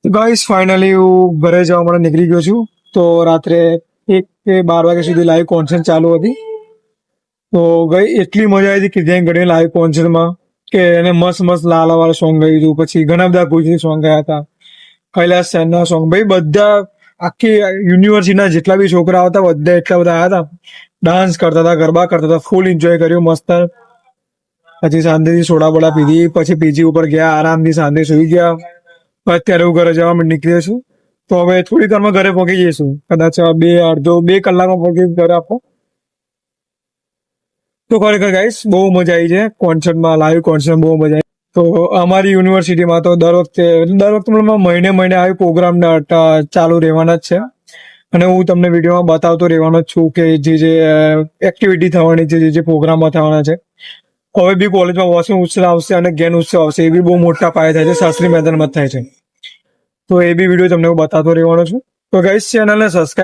તો guys finally હું ઘરે જવા માટે નીકળી ગયો છું. તો રાત્રે 1 કે 12 વાગ્યા સુધી લાઈવ કોન્સર્ટ ચાલુ હતી. તો ગઈ એટલી મજા આવી હતી કે ત્યાં ઘડી લાઈવ કોન્સર્ટમાં કે એને મસ્ત મસ્ત લાલા વાળું સોંગ ગાયું હતું. પછી ઘણા બધા ગુજરાતી સોંગ ગાયા હતા. કૈલાશ સેનના સોંગ ભાઈ બધા આખી યુનિવર્સિટીના જેટલા બી છોકરા હતા બધા એટલા બધા આવ્યા હતા. ડાન્સ કરતા હતા, ગરબા કરતા હતા, ફૂલ એન્જોય કર્યું મસ્ત. પછી શાંતિથી સોડા બોડા પીધી, પછી પીજી ઉપર ગયા, આરામથી શાંતિ સુઈ ગયા. અત્યારે હું ઘરે જવા નીકળ્યો છું. તો હવે થોડી વારમાં ઘરે પહોંચી જઈશું. કદાચ 2 કલાકમાં પહોંચી ઘરે આપો. તો ખરેખર ગાઈસ બહુ મજા આવી છે કોન્સર્ટમાં, લાઈવ કોન્સર્ટમાં બહુ મજા આવી. તો અમારી યુનિવર્સિટીમાં તો દર વખતે મતલબ મહિને આવી પ્રોગ્રામ ચાલુ રહેવાના જ છે. અને હું તમને વિડીયોમાં બતાવતો રહેવાનો જ છું કે જે એક્ટિવિટી થવાની છે, જે પ્રોગ્રામમાં થવાના છે. હવે બી કોલેજમાં વોશિંગ ઉત્સવ આવશે અને જ્ઞાન ઉત્સવ આવશે. એ બી બહુ મોટા પાયે થાય છે, શાસ્ત્રી મેદાનમાં જ થાય છે. તો એ બી વિડીયો તમને હું બતાવતો રહેવાનો છું. તો ગાઈસ ચેનલને સબસ્ક્રાઈબ